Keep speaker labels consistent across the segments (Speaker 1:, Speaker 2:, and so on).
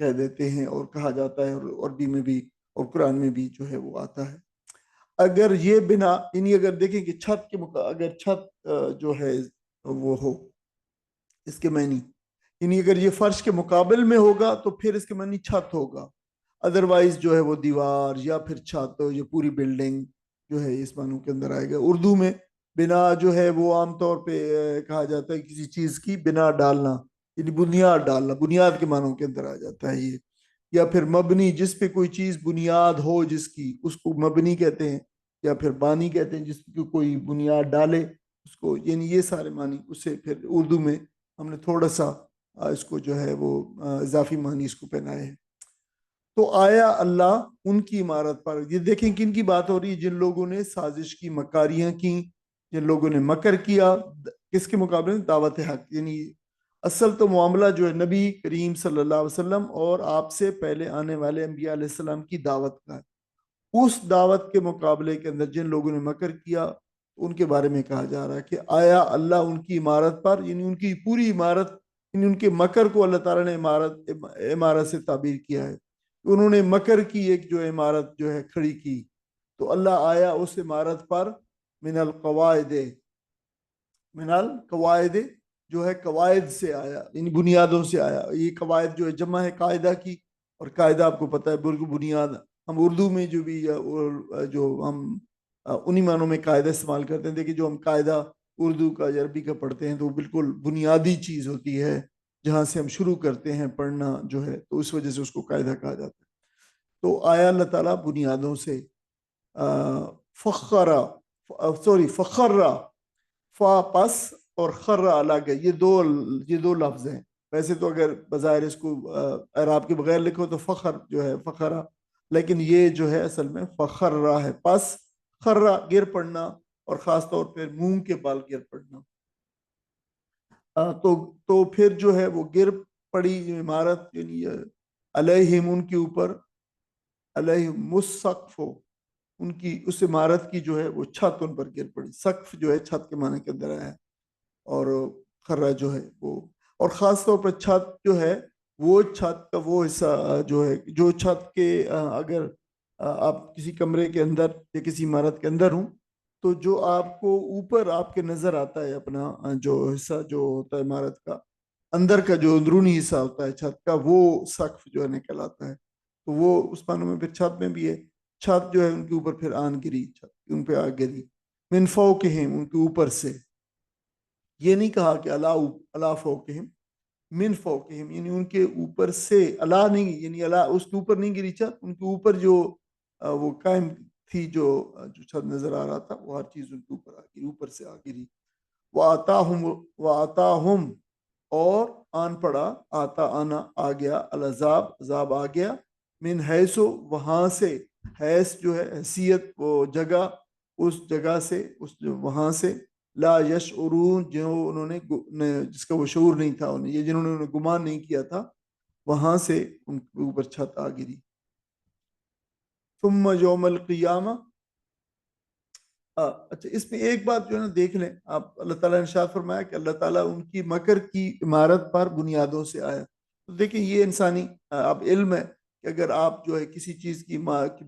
Speaker 1: کہہ دیتے ہیں اور کہا جاتا ہے، اور عربی میں بھی اور قرآن میں بھی جو ہے وہ آتا ہے۔ اگر یہ بنا یعنی اگر دیکھیں کہ چھت کے اگر چھت جو ہے وہ ہو، اس کے معنی یعنی اگر یہ فرش کے مقابل میں ہوگا تو پھر اس کے معنی چھت ہوگا، ادروائز جو ہے وہ دیوار یا پھر چھت یا پوری بلڈنگ جو ہے اس معنوں کے اندر آئے گا۔ اردو میں بنا جو ہے وہ عام طور پہ کہا جاتا ہے کسی چیز کی بنا ڈالنا، یعنی بنیاد ڈالنا، بنیاد کے معنوں کے اندر آ جاتا ہے یہ۔ یا پھر مبنی، جس پہ کوئی چیز بنیاد ہو جس کی، اس کو مبنی کہتے ہیں، یا پھر بانی کہتے ہیں جس کی کوئی بنیاد ڈالے اس کو، یعنی یہ سارے معنی اسے پھر اردو میں ہم نے تھوڑا سا اس کو جو ہے وہ اضافی معنی اس کو پہنائے ہیں۔ تو آیا اللہ ان کی عمارت پر، یہ دیکھیں کن کی بات ہو رہی ہے، جن لوگوں نے سازش کی، مکاریاں کی، جن لوگوں نے مکر کیا کس کے مقابلے میں، دعوت حق، یعنی اصل تو معاملہ جو ہے نبی کریم صلی اللہ علیہ وسلم اور آپ سے پہلے آنے والے انبیاء علیہ السلام کی دعوت کا ہے۔ اس دعوت کے مقابلے کے اندر جن لوگوں نے مکر کیا ان کے بارے میں کہا جا رہا ہے کہ آیا اللہ ان کی عمارت پر، یعنی ان کی پوری عمارت، یعنی ان کے مکر کو اللہ تعالیٰ نے عمارت سے تعبیر کیا ہے، انہوں نے مکر کی ایک جو عمارت جو ہے کھڑی کی، تو اللہ آیا اس عمارت پر من القواعد، من القواعد جو ہے قواعد سے آیا، یعنی بنیادوں سے آیا۔ یہ قواعد جو ہے جمع ہے قاعدہ کی، اور قاعدہ آپ کو پتہ ہے بالکل بنیاد، ہم اردو میں جو بھی جو ہم انہی معنوں میں قاعدہ استعمال کرتے ہیں، دیکھیں جو ہم قاعدہ اردو کا یا عربی کا پڑھتے ہیں تو وہ بالکل بنیادی چیز ہوتی ہے، جہاں سے ہم شروع کرتے ہیں پڑھنا جو ہے، تو اس وجہ سے اس کو قاعدہ کہا جاتا ہے۔ تو آیا اللہ تعالیٰ بنیادوں سے فخرا، سوری فخرا، فا پس اور خرا الگ ہے، یہ دو لفظ ہیں۔ ویسے تو اگر بظاہر اس کو اعراب کے بغیر لکھو تو فخر جو ہے فخرا، لیکن یہ جو ہے اصل میں فخرا ہے، پس خرا گر پڑنا، اور خاص طور پہ منہ کے بال گر پڑنا، تو پھر جو ہے وہ گر پڑی عمارت، یعنی علیہم ان کے اوپر، علیہم السقف، ان کی اس عمارت کی جو ہے وہ چھت ان پر گر پڑی، سقف جو ہے چھت کے معنی کے اندر آیا ہے، اور خرہ جو ہے وہ، اور خاص طور پر چھت جو ہے وہ چھت کا وہ حصہ جو ہے، جو چھت کے اگر آپ کسی کمرے کے اندر یا کسی عمارت کے اندر ہوں تو جو آپ کو اوپر آپ کے نظر آتا ہے اپنا جو حصہ جو ہوتا ہے عمارت کا اندر کا جو اندرونی حصہ ہوتا ہے چھت کا، وہ سقف جو ہے نکل آتا ہے، تو وہ اس معنوں میں پھر چھت میں بھی ہے، چھت جو ہے ان کے اوپر پھر آن گری، چھت ان پہ آ گری، من فوقہم ان کے اوپر سے، یہ نہیں کہا کہ اللہ فوقہم، من فوقہم یعنی ان کے اوپر سے، اللہ نہیں یعنی اللہ اس کے اوپر نہیں گری چھت، ان کے اوپر جو وہ قائم تھی جو چھت نظر آ رہا تھا وہ ہر چیز ان کے اوپر آ گری، اوپر سے آ گری۔ وَآتَاهُمْ اور آن پڑا، آتا آنا آ گیا، العذاب عذاب آ گیا، من حیث وہاں سے، حیث جو ہے حیثیت وہ جگہ، اس جگہ سے، اس وہاں سے، لا یشعرون جو انہوں نے جس کا وہ شعور نہیں تھا انہیں، یہ جنہوں نے انہیں گمان نہیں کیا تھا، وہاں سے ان کے اوپر چھت آ گری۔ ثم یوم القیامہ، اچھا اس میں ایک بات جو ہے نا دیکھ لیں آپ، اللہ تعالیٰ نے ارشاد فرمایا کہ اللہ تعالیٰ ان کی مکر کی عمارت پر بنیادوں سے آیا، تو دیکھیں یہ انسانی اب علم ہے کہ اگر آپ جو ہے کسی چیز کی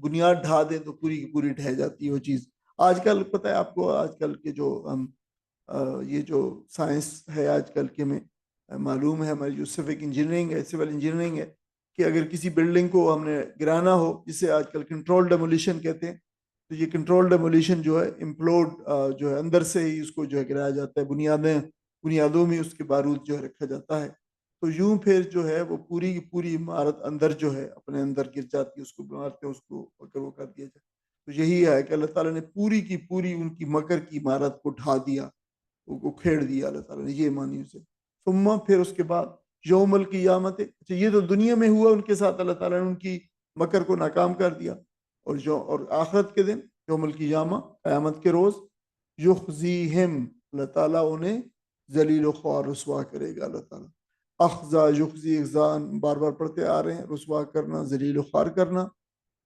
Speaker 1: بنیاد ڈھا دیں تو پوری کی پوری ڈھہ جاتی ہے وہ چیز۔ آج کل پتہ ہے آپ کو، آج کل کے جو ہم یہ جو سائنس ہے آج کل کے میں معلوم ہے، ہماری جو سیول انجینئرنگ ہے کہ اگر کسی بلڈنگ کو ہم نے گرانا ہو، جسے آج کل کنٹرول ڈیمولیشن کہتے ہیں، تو یہ کنٹرول ڈیمولیشن جو ہے امپلوڈ جو ہے اندر سے ہی اس کو جو ہے گرایا جاتا ہے، بنیادوں میں اس کے بارود جو ہے رکھا جاتا ہے، تو یوں پھر جو ہے وہ پوری کی پوری عمارت اندر جو ہے اپنے اندر گر جاتی ہے، اس کو مارتے ہیں، اس کو اگر وہ کر دیا جائے، تو یہی ہے کہ اللہ تعالیٰ نے پوری کی پوری ان کی مکر کی عمارت کو ڈھا دیا، کو کھیڑ دیا اللہ تعالیٰ نے، یہ مانی اسے۔ ثم پھر اس کے بعد یوم القیامت، اچھا یہ تو دنیا میں ہوا ان کے ساتھ، اللہ تعالیٰ نے ان کی مکر کو ناکام کر دیا، اور آخرت کے دن یوم القیامہ قیامت کے روز یخزیہم اللہ تعالیٰ انہیں ذلیل و خوار رسوا کرے گا، اللہ تعالیٰ اخزا یخزی اخزان بار بار پڑھتے آ رہے ہیں، رسوا کرنا، ذلیل و خوار کرنا،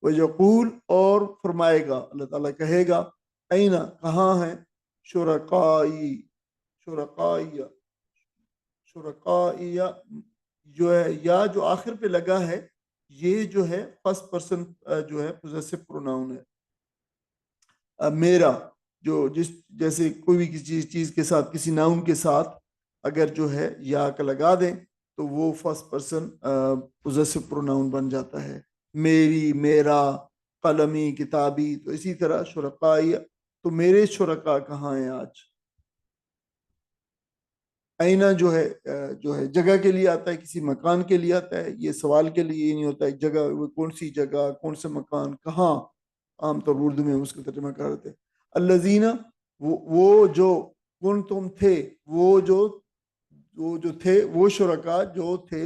Speaker 1: ویقول اور فرمائے گا اللہ تعالیٰ کہے گا، اینا کہاں ہیں، شرکائی شرکائی جو ہے یا جو آخر پہ لگا ہے یہ جو ہے فرسٹ پرسن جو ہے پوزیسو پروناؤن ہے. میرا جو جیسے کوئی بھی کسی چیز کے ساتھ کسی ناؤن کے ساتھ اگر جو ہے یا کا لگا دیں تو وہ فرسٹ پرسن پوزیسو پروناؤن بن جاتا ہے. میری، میرا، قلمی، کتابی. تو اسی طرح شرکائی. تو میرے شرکا کہاں ہیں آج. آئینہ جو ہے جگہ کے لیے آتا ہے، کسی مکان کے لیے آتا ہے. یہ سوال کے لیے یہ نہیں ہوتا ہے جگہ وہ کون سی جگہ، کون سے مکان، کہاں. عام طور اردو میں اس کا ترجمہ کر رہے تھے. الذین وہ جو کن تم تھے، وہ جو تھے وہ شرکا جو تھے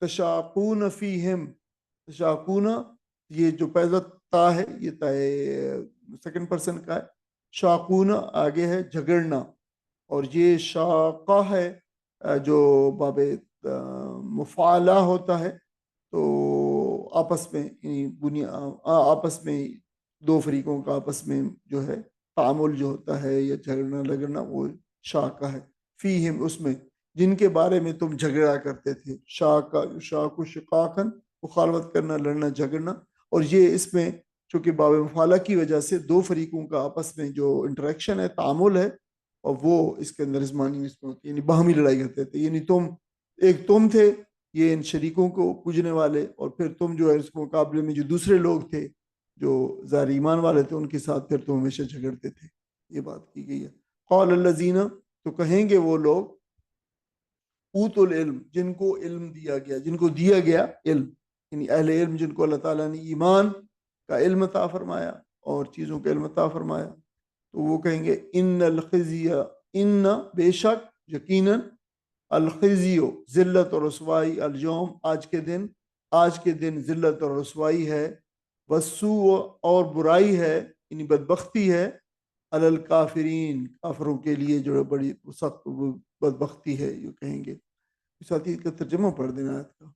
Speaker 1: تشاقون فیہم. تشاقون یہ جو پہلا تا ہے یہ تا سیکنڈ پرسن کا ہے. شاقون آگے ہے جھگڑنا، اور یہ شاقہ ہے جو باب مفعلہ ہوتا ہے. تو آپس میں آپس میں دو فریقوں کا آپس میں جو ہے تعامل جو ہوتا ہے یا جھگڑنا لگڑنا وہ شاقہ ہے. فیہم اس میں جن کے بارے میں تم جھگڑا کرتے تھے. شاق و شقاقن مخالفت کرنا، لڑنا، جھگڑنا. اور یہ اس میں چونکہ باب مفعلہ کی وجہ سے دو فریقوں کا آپس میں جو انٹریکشن ہے، تعامل ہے، اور وہ اس کے اندر اس معنی میں ہوتی ہے یعنی باہمی لڑائی کرتے تھے. یعنی تم تھے یہ ان شریکوں کو پوجنے والے، اور پھر تم جو ہے اس مقابلے میں جو دوسرے لوگ تھے جو ظاہر ایمان والے تھے ان کے ساتھ پھر تم ہمیشہ جھگڑتے تھے. یہ بات کی گئی ہے. قال الذین تو کہیں گے وہ لوگ اوت العلم جن کو علم دیا گیا، جن کو دیا گیا علم، یعنی اہل علم جن کو اللہ تعالیٰ نے ایمان کا علم عطا فرمایا اور چیزوں کا علم عطا فرمایا. تو وہ کہیں گے ان الخزی، ان بے شک، یقیناً، الخزیو ذلت اور رسوائی، اليوم آج کے دن ذلت اور رسوائی ہے، والسوء اور برائی ہے یعنی بدبختی ہے، علی الکافرین کافروں کے لیے جو بڑی سخت بدبختی ہے یہ کہیں گے. ساتھی کا ترجمہ پڑھ دینا آیت کا.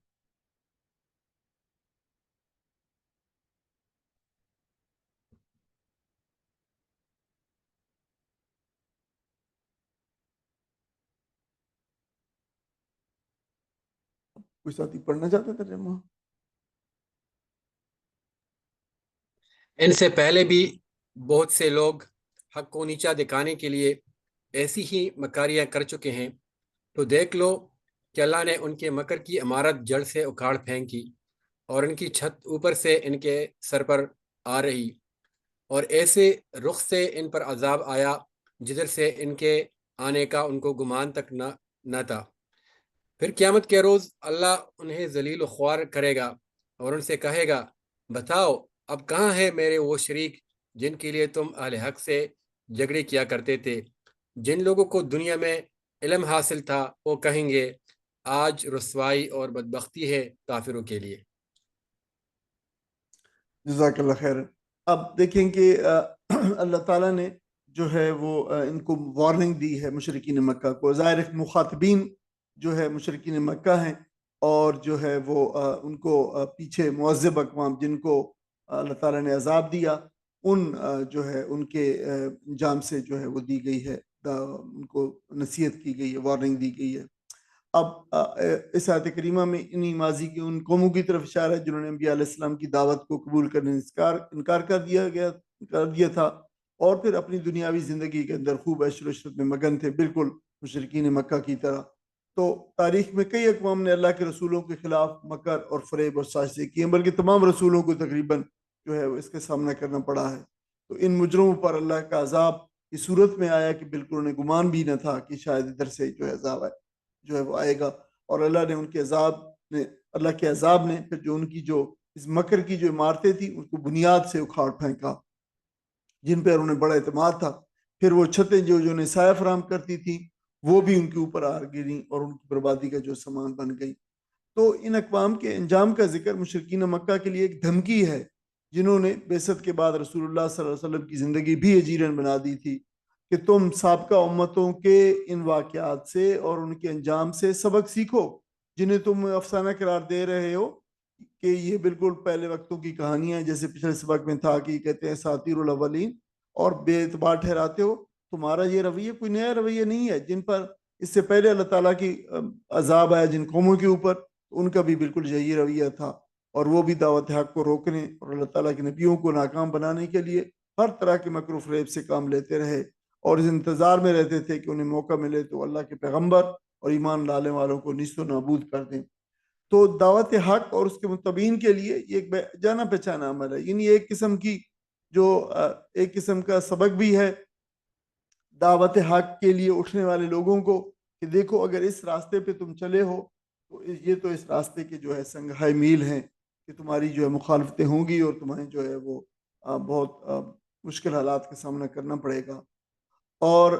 Speaker 1: کوئی ساتھی پڑھنا چاہتا ہے ترجمہ؟
Speaker 2: ان سے پہلے بھی بہت سے لوگ حق کو نیچا دکھانے کے لیے ایسی ہی مکاریاں کر چکے ہیں. تو دیکھ لو کہ اللہ نے ان کے مکر کی عمارت جڑ سے اکھاڑ پھینکی، اور ان کی چھت اوپر سے ان کے سر پر آ رہی، اور ایسے رخ سے ان پر عذاب آیا جدھر سے ان کے آنے کا ان کو گمان تک نہ تھا. پھر قیامت کے روز اللہ انہیں ذلیل و خوار کرے گا اور ان سے کہے گا، بتاؤ اب کہاں ہے میرے وہ شریک جن کے لیے تم اہل حق سے جھگڑے کیا کرتے تھے. جن لوگوں کو دنیا میں علم حاصل تھا وہ کہیں گے آج رسوائی اور بدبختی ہے کافروں کے لیے.
Speaker 1: جزاک اللہ خیر. اب دیکھیں کہ اللہ تعالیٰ نے جو ہے وہ ان کو وارننگ دی ہے مشرکین مکہ کو. ظاہر مخاطبین جو ہے مشرکین مکہ ہیں، اور جو ہے وہ ان کو پیچھے معذب اقوام جن کو اللہ تعالیٰ نے عذاب دیا، ان جو ہے ان کے انجام سے جو ہے وہ دی گئی ہے، ان کو نصیحت کی گئی ہے، وارننگ دی گئی ہے. اب اس آیت کریمہ میں انہی ماضی کی ان قوموں کی طرف اشارہ ہے جنہوں نے انبیاء علیہ السلام کی دعوت کو قبول کرنے انکار کر دیا تھا، اور پھر اپنی دنیاوی زندگی کے اندر خوب عیش و عشرت میں مگن تھے، بالکل مشرکین مکہ کی طرح. تو تاریخ میں کئی اقوام نے اللہ کے رسولوں کے خلاف مکر اور فریب اور سازشیں کی ہیں، بلکہ تمام رسولوں کو تقریباً جو ہے اس کا سامنا کرنا پڑا ہے. تو ان مجرموں پر اللہ کا عذاب کی صورت میں آیا کہ بالکل انہیں گمان بھی نہ تھا کہ شاید ادھر سے جو ہے عذاب جو ہے وہ آئے گا. اور اللہ نے ان کے عذاب نے پھر جو ان کی جو اس مکر کی جو عمارتیں تھیں ان کو بنیاد سے اکھاڑ پھینکا، جن پر انہیں بڑا اعتماد تھا. پھر وہ چھتیں جو انہیں سایہ فراہم کرتی تھیں وہ بھی ان کے اوپر آ گریں اور ان کی بربادی کا جو سامان بن گئی. تو ان اقوام کے انجام کا ذکر مشرکین مکہ کے لیے ایک دھمکی ہے جنہوں نے بعثت کے بعد رسول اللہ صلی اللہ علیہ وسلم کی زندگی بھی اجیرن بنا دی تھی کہ تم سابقہ امتوں کے ان واقعات سے اور ان کے انجام سے سبق سیکھو جنہیں تم افسانہ قرار دے رہے ہو کہ یہ بالکل پہلے وقتوں کی کہانیاں، جیسے پچھلے سبق میں تھا کہ کہتے ہیں اساطیر الاولین، اور بے اعتبار ٹھہراتے ہو. تمہارا یہ رویہ کوئی نیا رویہ نہیں ہے. جن پر اس سے پہلے اللہ تعالیٰ کی عذاب آیا جن قوموں کے اوپر، ان کا بھی بالکل یہی رویہ تھا، اور وہ بھی دعوت حق کو روکنے اور اللہ تعالیٰ کے نبیوں کو ناکام بنانے کے لیے ہر طرح کے مکر و فریب سے کام لیتے رہے، اور اس انتظار میں رہتے تھے کہ انہیں موقع ملے تو اللہ کے پیغمبر اور ایمان لانے والوں کو نیست و نابود کر دیں۔ تو دعوت حق اور اس کے متبعین کے لیے یہ ایک جانا پہچانا عمل ہے، یعنی ایک قسم کی جو ایک قسم کا سبق بھی ہے دعوت حق کے لیے اٹھنے والے لوگوں کو کہ دیکھو اگر اس راستے پہ تم چلے ہو تو یہ تو اس راستے کے جو ہے سنگھائے میل ہیں کہ تمہاری جو ہے مخالفتیں ہوں گی اور تمہیں جو ہے وہ بہت مشکل حالات کا سامنا کرنا پڑے گا، اور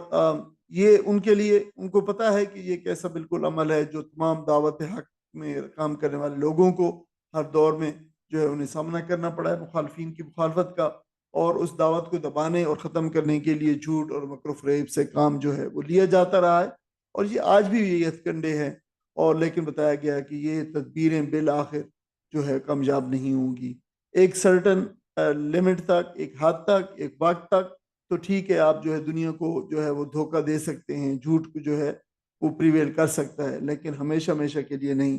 Speaker 1: یہ ان کے لیے ان کو پتہ ہے کہ یہ ایک ایسا بالکل عمل ہے جو تمام دعوت حق میں کام کرنے والے لوگوں کو ہر دور میں جو ہے انہیں سامنا کرنا پڑا ہے مخالفین کی مخالفت کا، اور اس دعوت کو دبانے اور ختم کرنے کے لیے جھوٹ اور مکر و فریب سے کام جو ہے وہ لیا جاتا رہا ہے، اور یہ آج بھی یہ ہتھ کنڈے ہیں، اور لیکن بتایا گیا کہ یہ تدبیریں بالآخر جو ہے کامیاب نہیں ہوں گی، ایک سرٹن لمٹ تک، ایک حد تک، ایک وقت تک تو ٹھیک ہے، آپ جو ہے دنیا کو جو ہے وہ دھوکہ دے سکتے ہیں، جھوٹ کو جو ہے وہ پریویل کر سکتا ہے، لیکن ہمیشہ ہمیشہ کے لیے نہیں،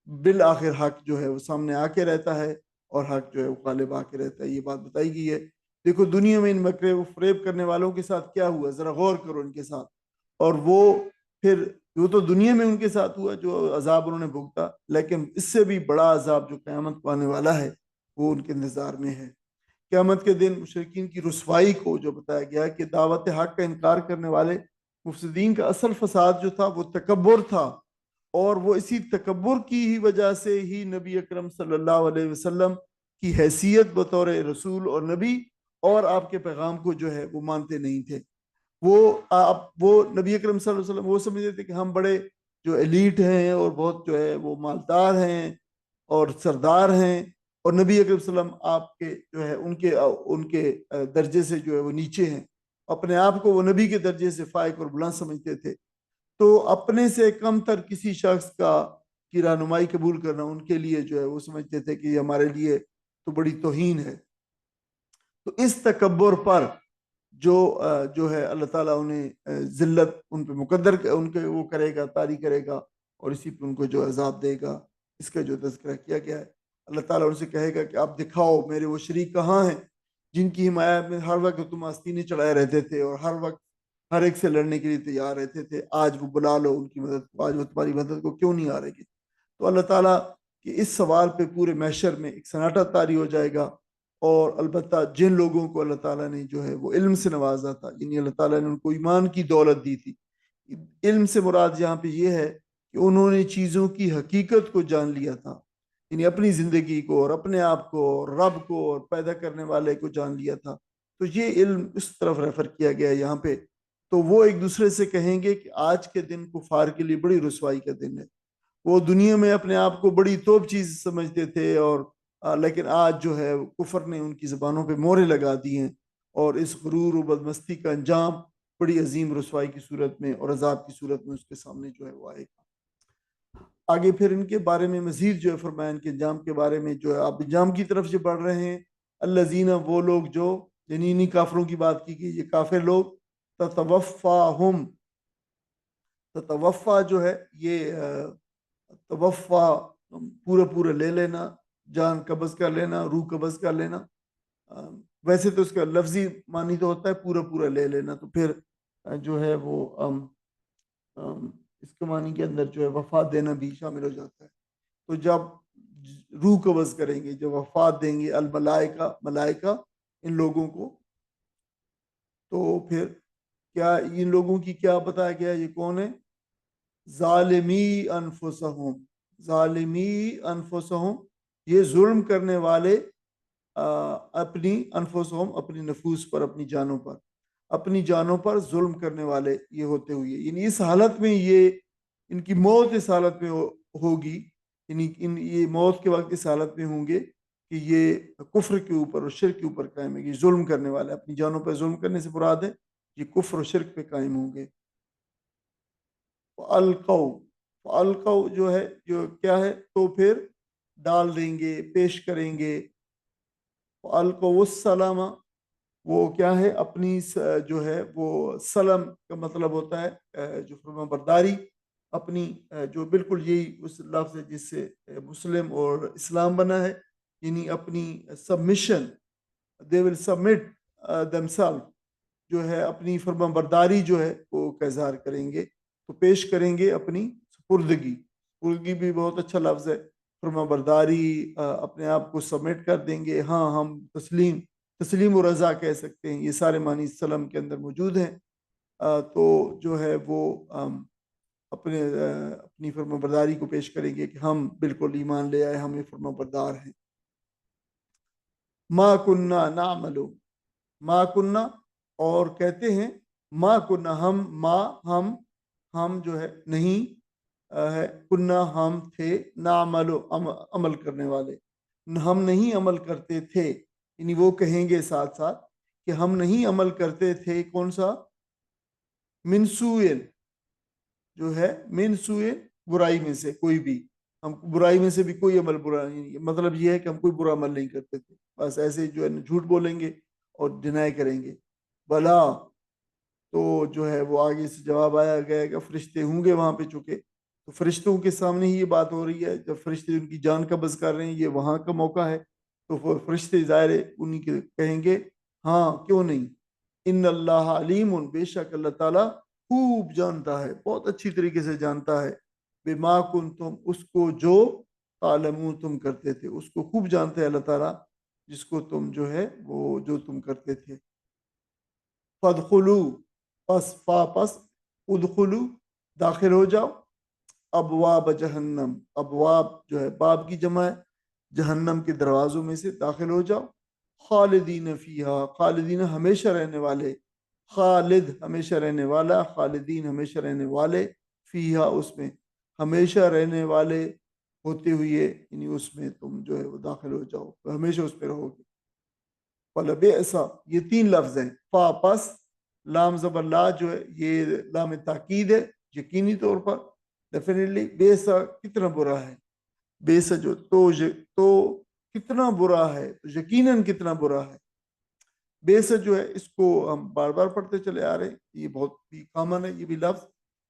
Speaker 1: بالآخر حق جو ہے وہ سامنے آ کے رہتا ہے، اور حق جو ہے وہ غالب آ کے رہتا ہے، یہ بات بتائی گئی ہے۔ دیکھو دنیا میں ان مکر و فریب کرنے والوں کے ساتھ کیا ہوا، ذرا غور کرو ان کے ساتھ، اور وہ تو دنیا میں ان کے ساتھ ہوا جو عذاب انہوں نے بھگتا، لیکن اس سے بھی بڑا عذاب جو قیامت کو آنے والا ہے وہ ان کے انتظار میں ہے۔ قیامت کے دن مشرکین کی رسوائی کو جو بتایا گیا کہ دعوت حق کا انکار کرنے والے مفسدین کا اصل فساد جو تھا وہ تکبر تھا، اور وہ اسی تکبر کی ہی وجہ سے ہی نبی اکرم صلی اللہ علیہ وسلم کی حیثیت بطور رسول اور نبی اور آپ کے پیغام کو جو ہے وہ مانتے نہیں تھے۔ وہ نبی اکرم صلی اللہ علیہ وسلم وہ سمجھتے تھے کہ ہم بڑے جو ایلیٹ ہیں اور بہت جو ہے وہ مالدار ہیں اور سردار ہیں، اور نبی اکرم صلی اللہ علیہ وسلم آپ کے جو ہے ان کے درجے سے جو ہے وہ نیچے ہیں، اپنے آپ کو وہ نبی کے درجے سے فائق اور بلند سمجھتے تھے، تو اپنے سے کم تر کسی شخص کی رہنمائی قبول کرنا ان کے لیے جو ہے وہ سمجھتے تھے کہ یہ ہمارے لیے تو بڑی توہین ہے۔ تو اس تکبر پر جو ہے اللہ تعالیٰ انہیں ذلت ان پہ مقدر ان کے وہ کرے گا، طاری کرے گا، اور اسی پہ ان کو جو عذاب دے گا، اس کا جو تذکرہ کیا گیا ہے۔ اللہ تعالیٰ ان سے کہے گا کہ آپ دکھاؤ میرے وہ شریک کہاں ہیں جن کی حمایت میں ہر وقت تم آستینے چڑھائے رہتے تھے اور ہر وقت ہر ایک سے لڑنے کے لیے تیار رہتے تھے، آج وہ بلا لو ان کی مدد کو، آج وہ تمہاری مدد کو کیوں نہیں آ رہے گی؟ تو اللہ تعالیٰ کہ اس سوال پہ پورے محشر میں ایک سناٹا طاری ہو جائے گا، اور البتہ جن لوگوں کو اللہ تعالیٰ نے جو ہے وہ علم سے نوازا تھا، یعنی اللہ تعالیٰ نے ان کو ایمان کی دولت دی تھی، علم سے مراد یہاں پہ یہ ہے کہ انہوں نے چیزوں کی حقیقت کو جان لیا تھا، یعنی اپنی زندگی کو اور اپنے آپ کو اور رب کو اور پیدا کرنے والے کو جان لیا تھا، تو یہ علم اس طرف ریفر کیا گیا ہے یہاں پہ۔ تو وہ ایک دوسرے سے کہیں گے کہ آج کے دن کفار کے لیے بڑی رسوائی کا دن ہے، وہ دنیا میں اپنے آپ کو بڑی توپ چیز سمجھتے تھے، اور لیکن آج جو ہے کفر نے ان کی زبانوں پہ مورے لگا دی ہیں، اور اس غرور و بدمستی کا انجام بڑی عظیم رسوائی کی صورت میں اور عذاب کی صورت میں اس کے سامنے جو ہے وہ آئے گا۔ آگے پھر ان کے بارے میں مزید جو ہے فرمایا، ان کے انجام کے بارے میں جو ہے آپ انجام کی طرف جو بڑھ رہے ہیں، الذین وہ لوگ جو، یعنی انہی کافروں کی بات کی گئی، یہ کافر لوگ، تتوفاہم، تتوفا جو ہے یہ توفا پورا لے لینا، جان قبض کر لینا، روح قبض کر لینا، ویسے تو اس کا لفظی معنی تو ہوتا ہے پورا لے لینا، تو پھر جو ہے وہ اس کے معنی کے اندر جو ہے وفات دینا بھی شامل ہو جاتا ہے۔ تو جب روح قبض کریں گے، جب وفات دیں گے الملائکہ، ملائکہ ان لوگوں کو، تو پھر کیا ان لوگوں کی کیا بتایا گیا، یہ کون ہے؟ ظالمی انفسہم، ظالمی انفسہم، یہ ظلم کرنے والے اپنی انفسہم، اپنی نفوس پر، اپنی جانوں پر ظلم کرنے والے یہ ہوتے ہوئے، یعنی اس حالت میں یہ ان کی موت اس حالت میں ہوگی، یعنی یہ موت کے وقت اس حالت میں ہوں گے کہ یہ کفر کے اوپر اور شرک کے اوپر قائم ہے، یہ ظلم کرنے والے اپنی جانوں پر ظلم کرنے سے مراد ہے یہ کفر و شرک پہ قائم ہوں گے۔ فَأَلْقَوْا جو ہے جو کیا ہے، تو پھر ڈال دیں گے، پیش کریں گے، فَأَلْقَوْا السَّلَامَ، وہ کیا ہے اپنی جو ہے وہ سلم کا مطلب ہوتا ہے جو فرما برداری اپنی جو بالکل یہی اس لفظ ہے جس سے مسلم اور اسلام بنا ہے، یعنی اپنی سبمیشن، دے ول سبمٹ themselves، جو ہے اپنی فرما برداری جو ہے وہ کا اظہار کریں گے، تو پیش کریں گے اپنی سپردگی۔ سپردگی بھی بہت اچھا لفظ ہے، فرما برداری، اپنے آپ کو سبمٹ کر دیں گے، ہاں ہم تسلیم و رضا کہہ سکتے ہیں، یہ سارے معنی سلم کے اندر موجود ہیں۔ تو جو ہے وہ اپنی فرما برداری کو پیش کریں گے کہ ہم بالکل ایمان لے آئے، ہم یہ فرما بردار ہیں۔ ما کننا نعملو، ما کننا، اور کہتے ہیں ما کننا، ہم جو ہے نہیں ہے، کننا ہم تھے، نعملو عمل کرنے والے، ہم نہیں عمل کرتے تھے، یعنی وہ کہیں گے ساتھ ساتھ کہ ہم نہیں عمل کرتے تھے، کون سا؟ من سوء، جو ہے من سوء، برائی میں سے کوئی بھی، ہم برائی میں سے بھی کوئی عمل برا نہیں، مطلب یہ ہے کہ ہم کوئی برا عمل نہیں کرتے تھے، بس ایسے جو ہے جھوٹ بولیں گے اور ڈینائی کریں گے۔ بلا، تو جو ہے وہ آگے سے جواب آیا گیا کہ فرشتے ہوں گے وہاں پہ، چکے تو فرشتوں کے سامنے ہی یہ بات ہو رہی ہے، جب فرشتے ان کی جان قبض کر رہے ہیں، یہ وہاں کا موقع ہے، تو فرشتے ظاہر انہیں کے کہیں گے ہاں کیوں نہیں، ان اللہ علیم، بے شک اللہ تعالیٰ خوب جانتا ہے، بہت اچھی طریقے سے جانتا ہے، بما کنتم، اس کو جو تعلمون تم کرتے تھے، اس کو خوب جانتے ہیں اللہ تعالیٰ جس کو تم جو ہے وہ جو تم کرتے تھے۔ فادخلوا، پس ادخلوا، داخل ہو جاؤ، ابواب جہنم، ابواب جو ہے باب کی جمع ہے، جہنم کے دروازوں میں سے داخل ہو جاؤ، خالدین فیہا، خالدین ہمیشہ رہنے والے، خالد ہمیشہ رہنے والا، خالدین ہمیشہ رہنے والے، فیہا اس میں، ہمیشہ رہنے والے ہوتے ہوئے، یعنی اس میں تم جو ہے وہ داخل ہو جاؤ، ہمیشہ اس پہ رہو گے۔ فَلَبِئْسَ، یہ تین لفظ ہیں، فا پس، لام زبر لا جو ہے یہ لام تاکید ہے، یقینی طور پر، ڈیفینیٹلی، بیسا کتنا برا ہے، بیسا جو تو کتنا برا ہے، تو یقیناً کتنا برا ہے۔ بیسا جو ہے اس کو ہم بار بار پڑھتے چلے آ رہے ہیں، یہ بہت بھی کامن ہے، یہ بھی لفظ،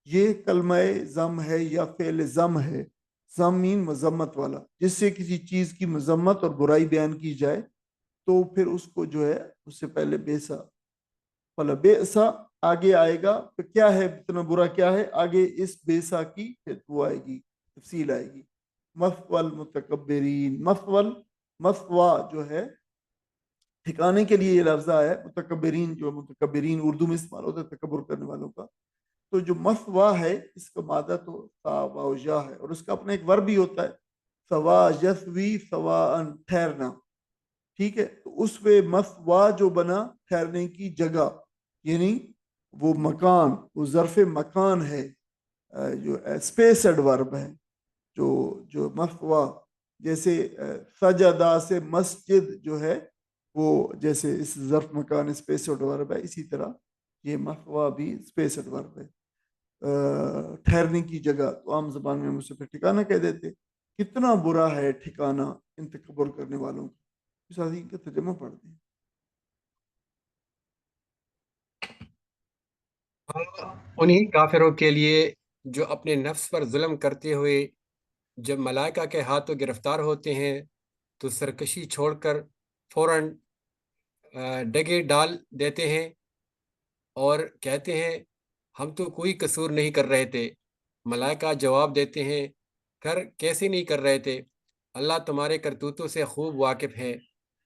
Speaker 1: یہ کلمہ ضم ہے یا فعل ضم ہے، ضم مین مذمت والا، جس سے کسی چیز کی مذمت اور برائی بیان کی جائے تو پھر اس کو جو ہے اس سے پہلے بیسا، فلا بیسا آگے آئے گا، تو کیا ہے اتنا برا، کیا ہے آگے اس بیسا کی پھر وہ آئے گی، تفصیل آئے گی۔ مثوال متکبرین، مثوا جو ہے ٹھکانے کے لیے یہ لفظ آیا ہے، متکبرین، جو متکبرین اردو میں استعمال ہوتا ہے تکبر کرنے والوں کا، تو جو مثوا ہے اس کا مادہ تو ثوا و یا ہے، اور اس کا اپنا ایک ورب بھی ہوتا ہے، ثوا یثوی ثواء، ٹھہرنا، ٹھیک ہے، تو اس پہ مثوا جو بنا ٹھہرنے کی جگہ، یعنی وہ مکان، وہ ظرف مکان ہے، جو اسپیسڈ ورب ہے، جو مثوا، جیسے سجدہ سے مسجد جو ہے وہ جیسے اس ظرف مکان اسپیسڈ ورب ہے، اسی طرح یہ مثوا بھی اسپیسڈ ورب ہے، ٹھہرنے کی جگہ، تو عام زبان میں ہم اسے پھر ٹھکانہ کہہ دیتے۔ کتنا برا ہے ٹھکانہ ان تکبر کرنے والوں کا، اس حدیث کا ترجمہ پڑھ دیں۔
Speaker 2: انہی کافروں کے لیے جو اپنے نفس پر ظلم کرتے ہوئے جب ملائکہ کے ہاتھوں گرفتار ہوتے ہیں تو سرکشی چھوڑ کر فوراً ڈگے ڈال دیتے ہیں اور کہتے ہیں ہم تو کوئی قصور نہیں کر رہے تھے۔ ملائکہ جواب دیتے ہیں کیسے نہیں کر رہے تھے، اللہ تمہارے کرتوتوں سے خوب واقف ہے،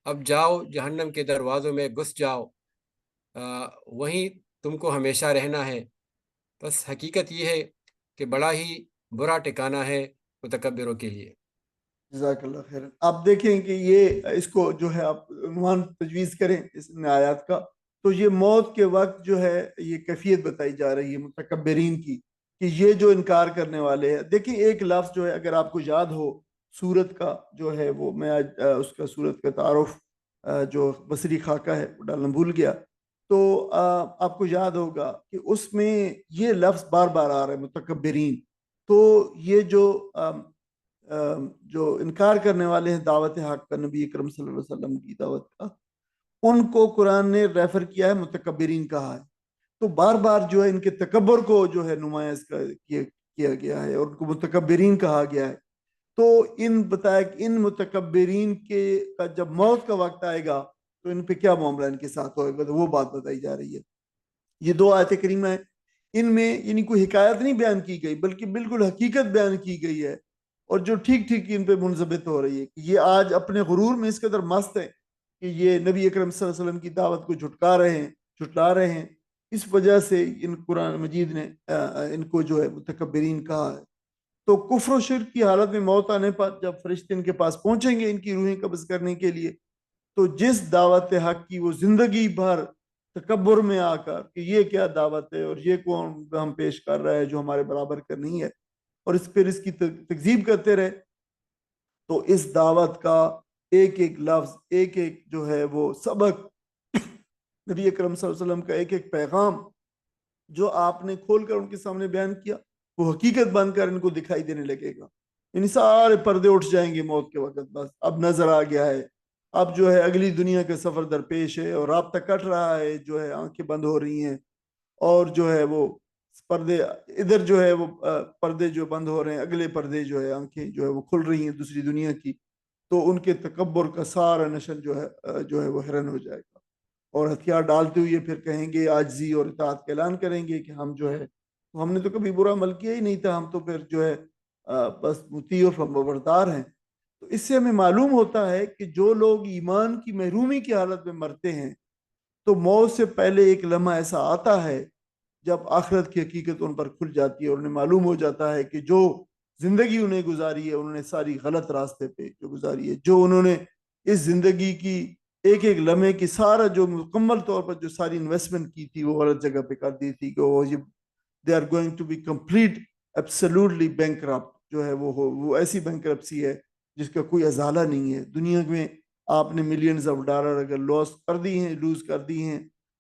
Speaker 2: اب جاؤ جہنم کے دروازوں میں گھس جاؤ، وہیں تم کو ہمیشہ رہنا ہے۔ بس حقیقت یہ ہے کہ بڑا ہی برا ٹھکانہ ہے متکبروں کے لیے۔
Speaker 1: جزاک اللہ خیر۔ آپ دیکھیں کہ یہ اس کو جو ہے آپ عنوان تجویز کریں اس آیات کا، تو یہ موت کے وقت جو ہے یہ کیفیت بتائی جا رہی ہے متکبرین کی، کہ یہ جو انکار کرنے والے ہیں۔ دیکھیں ایک لفظ جو ہے اگر آپ کو یاد ہو سورت کا جو ہے وہ، میں آج اس کا سورت کا تعارف جو بصری خاکہ ہے وہ ڈالنا بھول گیا، تو آپ کو یاد ہوگا کہ اس میں یہ لفظ بار بار آ رہا ہے متکبرین، تو یہ جو انکار کرنے والے ہیں دعوت حق کا، نبی اکرم صلی اللہ علیہ وسلم کی دعوت کا، ان کو قرآن نے ریفر کیا ہے، متکبرین کہا ہے. تو بار بار جو ہے ان کے تکبر کو جو ہے نمایاں کیا گیا ہے اور ان کو متکبرین کہا گیا ہے. تو ان بتایا کہ ان متکبرین کے جب موت کا وقت آئے گا تو ان پہ کیا معاملہ ان کے ساتھ ہوگا، تو وہ بات بتائی جا رہی ہے. یہ 2 آیت کریمہ ہیں، ان میں یعنی کوئی حکایت نہیں بیان کی گئی بلکہ بالکل حقیقت بیان کی گئی ہے، اور جو ٹھیک ٹھیک ان پہ منضبط ہو رہی ہے کہ یہ آج اپنے غرور میں اس قدر مست ہیں کہ یہ نبی اکرم صلی اللہ علیہ وسلم کی دعوت کو جھٹلا رہے ہیں. اس وجہ سے ان قرآن مجید نے ان کو جو ہے متکبرین کہا ہے. تو کفر و شرک کی حالت میں موت آنے پر جب فرشتے ان کے پاس پہنچیں گے ان کی روحیں قبض کرنے کے لیے، تو جس دعوت حق کی وہ زندگی بھر تکبر میں آ کر کہ یہ کیا دعوت ہے اور یہ کون ہم پیش کر رہا ہے جو ہمارے برابر کا نہیں ہے، اور اس کی تکذیب کرتے رہے، تو اس دعوت کا ایک ایک لفظ، ایک ایک جو ہے وہ سبق، نبی اکرم صلی اللہ علیہ وسلم کا ایک ایک پیغام جو آپ نے کھول کر ان کے سامنے بیان کیا، وہ حقیقت بن کر ان کو دکھائی دینے لگے گا. یعنی سارے پردے اٹھ جائیں گے موت کے وقت، بس اب نظر آ گیا ہے، اب جو ہے اگلی دنیا کا سفر درپیش ہے اور رابطہ کٹ رہا ہے، جو ہے آنکھیں بند ہو رہی ہیں، اور جو ہے وہ پردے ادھر جو ہے وہ پردے جو بند ہو رہے ہیں، اگلے پردے جو ہے آنکھیں جو ہے وہ کھل رہی ہیں دوسری دنیا کی. تو ان کے تکبر کا سارا نشن جو ہے وہ حیران ہو جائے گا، اور ہتھیار ڈالتے ہوئے پھر کہیں گے، عاجزی اور اطاعت کا اعلان کریں گے کہ ہم جو ہے ہم نے تو کبھی برا عمل کیا ہی نہیں تھا، ہم تو پھر جو ہے بس مطیع اور فرمانبردار ہیں. تو اس سے ہمیں معلوم ہوتا ہے کہ جو لوگ ایمان کی محرومی کی حالت میں مرتے ہیں تو موت سے پہلے ایک لمحہ ایسا آتا ہے جب آخرت کی حقیقت ان پر کھل جاتی ہے اور انہیں معلوم ہو جاتا ہے کہ جو زندگی انہیں گزاری ہے انہوں نے ساری غلط راستے پہ جو گزاری ہے، جو انہوں نے اس زندگی کی ایک ایک لمحے کی سارا جو مکمل طور پر جو ساری انویسٹمنٹ کی تھی وہ غلط جگہ پہ کر دی تھی کہ وہ they are going to be complete absolutely bankrupt, جو ہے وہ ایسی بینکرپسی ہے جس کا کوئی ازالہ نہیں ہے. دنیا میں آپ نے ملینز آف ڈالر اگر لوز کر دی ہیں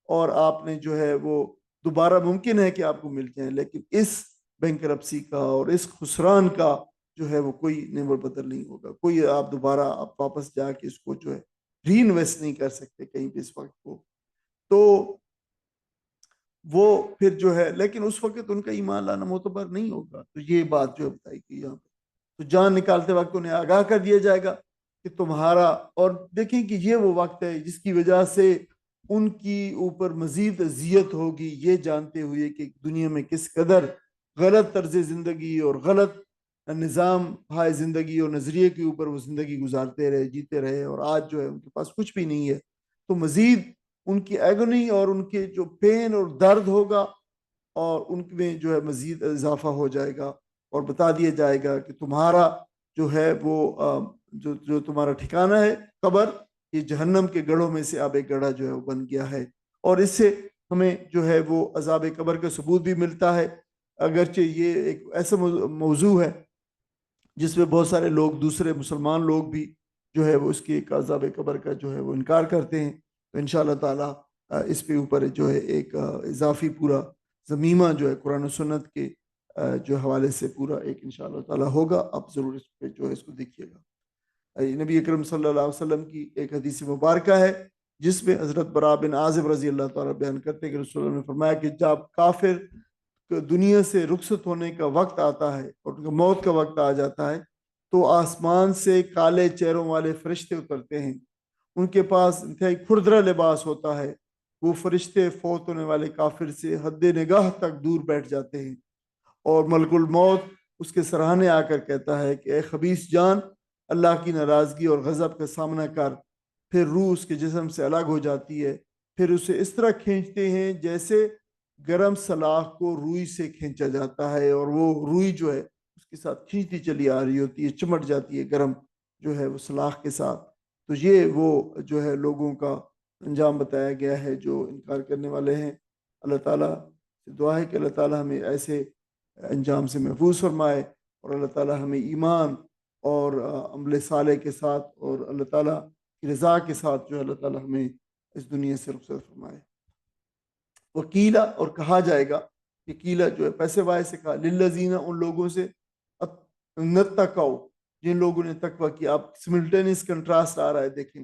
Speaker 1: اور آپ نے جو ہے وہ دوبارہ ممکن ہے کہ آپ کو مل جائیں، لیکن اس بینکرپسی کا اور اس خسران کا جو ہے وہ کوئی نعمت بدل نہیں ہوگا. کوئی آپ دوبارہ آپ واپس جا کے اس کو جو ہے ری انویسٹ نہیں کر سکتے کہیں بھی اس وقت کو. تو وہ پھر جو ہے لیکن اس وقت ان کا ایمان لانا معتبر نہیں ہوگا. تو یہ بات جو ہے بتائی گئی یہاں پہ. تو جان نکالتے وقت انہیں آگاہ کر دیا جائے گا کہ تمہارا، اور دیکھیں کہ یہ وہ وقت ہے جس کی وجہ سے ان کی اوپر مزید اذیت ہوگی، یہ جانتے ہوئے کہ دنیا میں کس قدر غلط طرز زندگی اور غلط نظام ہائے زندگی اور نظریے کے اوپر وہ زندگی گزارتے رہے، جیتے رہے، اور آج جو ہے ان کے پاس کچھ بھی نہیں ہے. تو مزید ان کی ایگونی اور ان کے جو پین اور درد ہوگا اور ان میں جو ہے مزید اضافہ ہو جائے گا، اور بتا دیا جائے گا کہ تمہارا جو ہے وہ جو تمہارا ٹھکانہ ہے قبر، یہ جہنم کے گڑھوں میں سے اب ایک گڑھا جو ہے وہ بن گیا ہے. اور اس سے ہمیں جو ہے وہ عذاب قبر کا ثبوت بھی ملتا ہے، اگرچہ یہ ایک ایسا موضوع ہے جس میں بہت سارے لوگ، دوسرے مسلمان لوگ بھی جو ہے وہ اس کی ایک عذاب قبر کا جو ہے وہ انکار کرتے ہیں. تو انشاءاللہ تعالیٰ اس پہ اوپر جو ہے ایک اضافی پورا ضمیمہ جو ہے قرآن و سنت کے جو حوالے سے پورا ایک انشاءاللہ تعالیٰ ہوگا. آپ ضرور اس پہ جو ہے اس کو دیکھیے گا. نبی اکرم صلی اللہ علیہ وسلم کی ایک حدیث مبارکہ ہے جس میں حضرت برا بن عازب رضی اللہ تعالیٰ بیان کرتے ہیں کہ رسول اللہ نے فرمایا کہ جب کافر دنیا سے رخصت ہونے کا وقت آتا ہے اور موت کا وقت آ جاتا ہے تو آسمان سے کالے چہروں والے فرشتے اترتے ہیں. ان کے پاس انتہائی کھردرا لباس ہوتا ہے. وہ فرشتے فوت ہونے والے کافر سے حد نگاہ تک دور بیٹھ جاتے ہیں، اور ملک الموت اس کے سراہنے آ کر کہتا ہے کہ اے خبیث جان، اللہ کی ناراضگی اور غضب کا سامنا کر. پھر روح اس کے جسم سے الگ ہو جاتی ہے، پھر اسے اس طرح کھینچتے ہیں جیسے گرم سلاخ کو روئی سے کھینچا جاتا ہے، اور وہ روئی جو ہے اس کے ساتھ کھینچتی چلی آ رہی ہوتی ہے، چمٹ جاتی ہے گرم جو ہے وہ سلاخ کے ساتھ. تو یہ وہ جو ہے لوگوں کا انجام بتایا گیا ہے جو انکار کرنے والے ہیں. اللہ تعالیٰ سے دعا ہے کہ اللہ تعالیٰ ہمیں ایسے انجام سے محفوظ فرمائے، اور اللہ تعالیٰ ہمیں ایمان اور عمل صالح کے ساتھ اور اللہ تعالیٰ کی رضا کے ساتھ جو ہے اللہ تعالیٰ ہمیں اس دنیا سے رخصت فرمائے. وکیلا، اور کہا جائے گا کہ کیلا جو ہے پیسے وائے سے کہا، للذین، ان لوگوں سے، نتقوا، جن لوگوں نے تقوی کیا. آپ سملٹینیس کنٹراسٹ آ رہا ہے دیکھیں،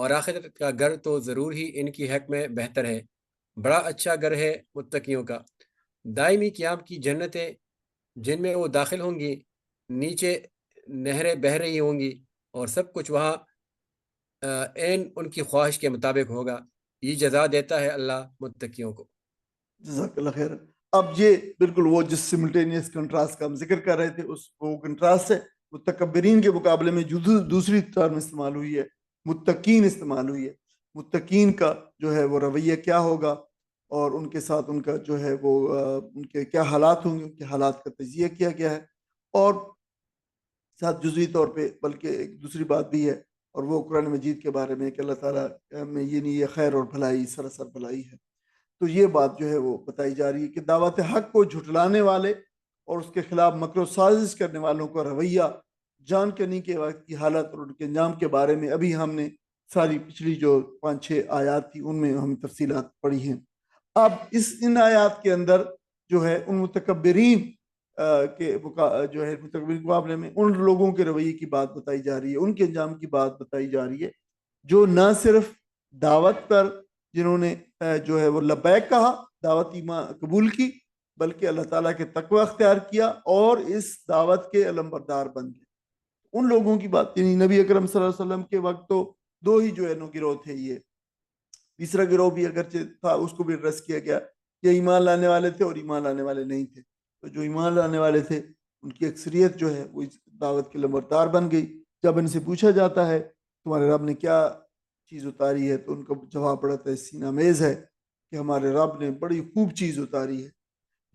Speaker 2: اور آخرت کا گھر تو ضرور ہی ان کی حق میں بہتر ہے، بڑا اچھا گھر ہے متقیوں کا۔ دائمی قیام کی جنتیں جن میں وہ داخل ہوں گی، نیچے نہریں بہہ رہی ہوں گی، اور سب کچھ وہاں عین ان کی خواہش کے مطابق ہوگا۔ یہ جزا دیتا ہے اللہ متقیوں کو۔
Speaker 1: جزاک اللہ خیر۔ اب یہ بالکل وہ جس سملٹینیس کنٹراسٹ کا ہم ذکر کر رہے تھے، اس وہ کنٹراسٹ ہے متکبرین کے مقابلے میں جو دوسری ٹرم استعمال ہوئی ہے، متقین استعمال ہوئی ہے۔ متقین کا جو ہے وہ رویہ کیا ہوگا، اور ان کے ساتھ ان کا جو ہے وہ ان کے کیا حالات ہوں گے، ان کے حالات کا تجزیہ کیا گیا ہے۔ اور ساتھ جزوی طور پہ بلکہ ایک دوسری بات بھی ہے، اور وہ قرآن مجید کے بارے میں کہ اللہ تعالیٰ میں یہ خیر اور بھلائی سراسر بھلائی ہے۔ تو یہ بات جو ہے وہ بتائی جا رہی ہے کہ دعوت حق کو جھٹلانے والے اور اس کے خلاف مکر و سازش کرنے والوں کا رویہ، جان کنی کے وقت کی حالت اور ان کے انجام کے بارے میں ابھی ہم نے ساری پچھلی جو 5-6 آیات تھی ان میں ہم تفصیلات پڑھی ہیں۔ اب ان آیات کے اندر جو ہے ان متکبرین کے جو ہے متکبرین کے مقابلے میں ان لوگوں کے رویے کی بات بتائی جا رہی ہے، ان کے انجام کی بات بتائی جا رہی ہے جو نہ صرف دعوت پر جنہوں نے جو ہے وہ لبیک کہا، دعوت ایمان قبول کی، بلکہ اللہ تعالیٰ کے تقوی اختیار کیا اور اس دعوت کے علمبردار بن گئے۔ ان لوگوں کی بات، یعنی نبی اکرم صلی اللہ علیہ وسلم کے وقت تو 2 ہی جو ہے گروہ تھے، یہ تیسرا گروہ بھی اگرچہ تھا اس کو بھی ایڈریس کیا گیا، یہ ایمان لانے والے تھے اور ایمان لانے والے نہیں تھے۔ تو جو ایمان لانے والے تھے ان کی اکثریت جو ہے وہ اس دعوت کے علمبردار بن گئی۔ جب ان سے پوچھا جاتا ہے تمہارے رب نے کیا چیز اتاری ہے، تو ان کا جواب بڑا تحسین آمیز ہے کہ ہمارے رب نے بڑی خوب چیز اتاری ہے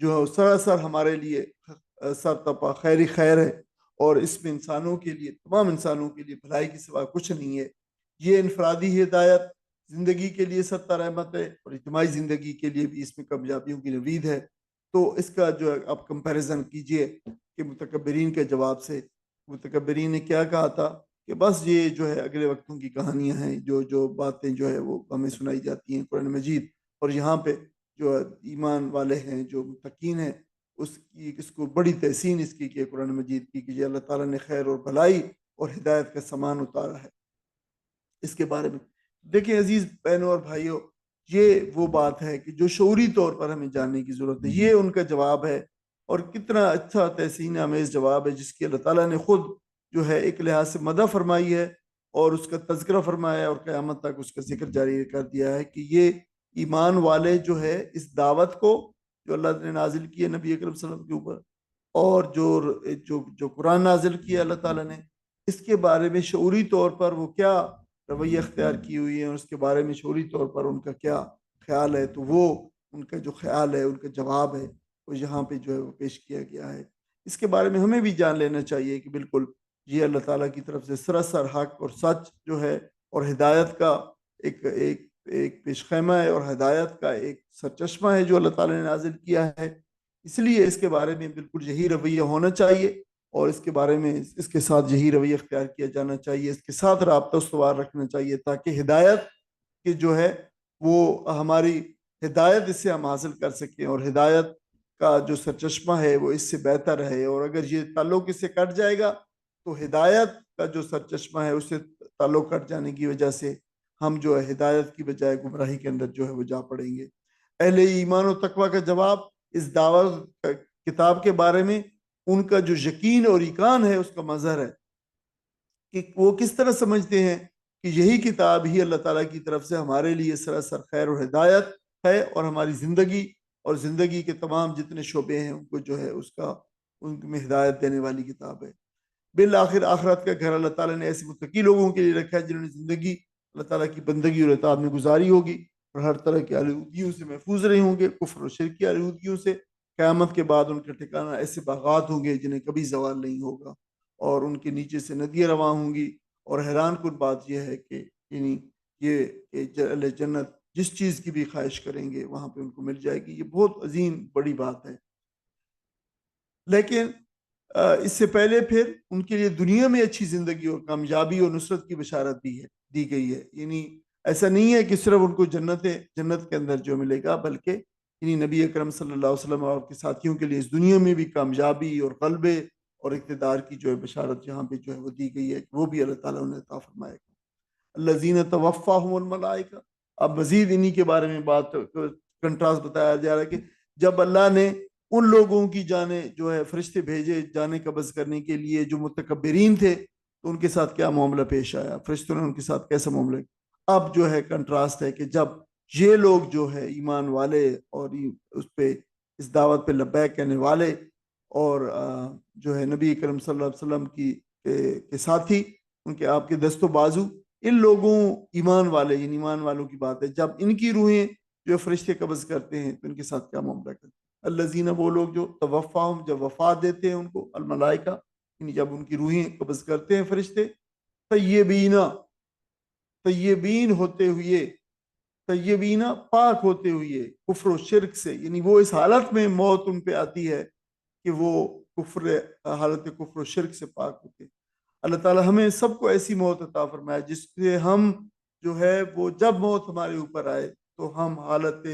Speaker 1: جو سراسر ہمارے لیے سر تپا خیری خیر ہے، اور اس میں انسانوں کے لیے، تمام انسانوں کے لیے بھلائی کے سوا کچھ نہیں ہے۔ یہ انفرادی ہدایت زندگی کے لیے ستر رحمت ہے، اور اجتماعی زندگی کے لیے بھی اس میں کامیابیوں کی نوید ہے۔ تو اس کا جو ہے آپ کمپیریزن کیجئے کہ متکبرین کے جواب سے، متکبرین نے کیا کہا تھا کہ بس یہ جو ہے اگلے وقتوں کی کہانیاں ہیں، جو باتیں جو ہے وہ ہمیں سنائی جاتی ہیں قرآن مجید، اور یہاں پہ جو ایمان والے ہیں، جو متقین ہیں، اس کو بڑی تحسین اس کی کہ قرآن مجید کی کہ یہ اللہ تعالیٰ نے خیر اور بھلائی اور ہدایت کا سامان اتارا ہے۔ اس کے بارے میں دیکھیں عزیز بہنوں اور بھائیوں، یہ وہ بات ہے کہ جو شعوری طور پر ہمیں جاننے کی ضرورت ہے۔ یہ ان کا جواب ہے، اور کتنا اچھا تحسین آمیز جواب ہے جس کی اللہ تعالیٰ نے خود جو ہے ایک لحاظ سے مدح فرمائی ہے اور اس کا تذکرہ فرمایا ہے، اور قیامت تک اس کا ذکر جاری کر دیا ہے کہ یہ ایمان والے جو ہے اس دعوت کو جو اللہ نے نازل کی ہے نبی اکرم صلی اللہ علیہ وسلم کے اوپر، اور جو قرآن نازل کیا اللہ تعالیٰ نے، اس کے بارے میں شعوری طور پر وہ کیا رویہ اختیار کی ہوئی ہیں، اور اس کے بارے میں شعوری طور پر ان کا کیا خیال ہے، تو وہ ان کا جو خیال ہے، ان کا جواب ہے، وہ یہاں پہ جو ہے وہ پیش کیا گیا ہے۔ اس کے بارے میں ہمیں بھی جان لینا چاہیے کہ بالکل یہ اللہ تعالیٰ کی طرف سے سراسر حق اور سچ جو ہے، اور ہدایت کا ایک پیش خیمہ ہے، اور ہدایت کا ایک سرچشمہ ہے جو اللہ تعالیٰ نے نازل کیا ہے۔ اس لیے اس کے بارے میں بالکل یہی رویہ ہونا چاہیے، اور اس کے بارے میں اس کے ساتھ یہی رویہ اختیار کیا جانا چاہیے، اس کے ساتھ رابطہ استوار رکھنا چاہیے، تاکہ ہدایت کہ جو ہے وہ ہماری ہدایت اس سے ہم حاصل کر سکیں، اور ہدایت کا جو سرچشمہ ہے وہ اس سے بہتر ہے۔ اور اگر یہ تعلق اس سے کٹ جائے گا تو ہدایت کا جو سرچشمہ ہے اس سے تعلق کٹ جانے کی وجہ سے ہم جو ہے ہدایت کی بجائے گمراہی کے اندر جو ہے وہ جا پڑیں گے۔ اہل ایمان و تقوی کا جواب اس دعوت کتاب کے بارے میں ان کا جو یقین اور ایقان ہے اس کا مظہر ہے کہ وہ کس طرح سمجھتے ہیں کہ یہی کتاب ہی اللہ تعالیٰ کی طرف سے ہمارے لیے سراسر خیر اور ہدایت ہے، اور ہماری زندگی کے تمام جتنے شعبے ہیں ان کو جو ہے ان میں ہدایت دینے والی کتاب ہے۔ بالآخر آخرت کا گھر اللہ تعالیٰ نے ایسے متقی لوگوں کے لیے رکھا ہے جنہوں نے زندگی اللہ تعالیٰ کی بندگی اور اطاعت میں گزاری ہوگی، اور ہر طرح کی آلودگیوں سے محفوظ رہے ہوں گے، کفر و شرک کی آلودگیوں سے۔ قیامت کے بعد ان کا ٹھکانہ ایسے باغات ہوں گے جنہیں کبھی زوال نہیں ہوگا، اور ان کے نیچے سے ندیاں رواں ہوں گی۔ اور حیران کن بات یہ ہے کہ یعنی یہ اہل جنت جس چیز کی بھی خواہش کریں گے وہاں پہ ان کو مل جائے گی۔ یہ بہت عظیم بڑی بات ہے۔ لیکن اس سے پہلے پھر ان کے لیے دنیا میں اچھی زندگی اور کامیابی اور نصرت کی بشارت بھی ہے، دی گئی ہے۔ یعنی ایسا نہیں ہے کہ صرف ان کو جنت کے اندر جو ملے گا، بلکہ یعنی نبی اکرم صلی اللہ علیہ وسلم اور آپ کے ساتھیوں کے لیے اس دنیا میں بھی کامیابی اور غلبے اور اقتدار کی جو ہے بشارت یہاں پہ جو ہے وہ دی گئی ہے، وہ بھی اللہ تعالیٰ نے عطا فرمائے گا۔ الذین توفاہم الملائکہ. اب مزید انہی کے بارے میں بات کنٹراسٹ بتایا جا رہا ہے کہ جب اللہ نے ان لوگوں کی جانیں جو ہے فرشتے بھیجے جانیں قبض کرنے کے لیے جو متکبرین تھے تو ان کے ساتھ کیا معاملہ پیش آیا, فرشتوں نے ان کے ساتھ کیسا معاملہ کیا. اب جو ہے کنٹراسٹ ہے کہ جب یہ لوگ جو ہے ایمان والے اور اس پہ اس دعوت پہ لبیک کہنے والے اور جو ہے نبی کریم صلی اللہ علیہ وسلم کے ساتھی ان کے آپ کے دست و بازو, ان لوگوں ایمان والے یعنی ایمان والوں کی بات ہے, جب ان کی روحیں جو فرشتے قبض کرتے ہیں تو ان کے ساتھ کیا معاملہ کرتے ہیں. الذین وہ لوگ جو توفاہم جب وفات دیتے ہیں ان کو, الملائکہ یعنی جب ان کی روحیں قبض کرتے ہیں فرشتے, طیبین ہوتے ہوئے, طیبین پاک ہوتے ہوئے کفر و شرک سے, یعنی وہ اس حالت میں موت ان پہ آتی ہے کہ وہ حالت کفر و شرک سے پاک ہوتے ہیں. اللہ تعالیٰ ہمیں سب کو ایسی موت عطا فرمائے جس سے ہم جو ہے وہ جب موت ہمارے اوپر آئے تو ہم حالت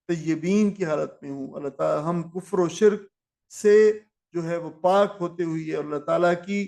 Speaker 1: طیبین کی حالت میں ہوں. اللہ تعالیٰ ہم کفر و شرک سے جو ہے وہ پاک ہوتے ہوئے اور اللہ تعالیٰ کی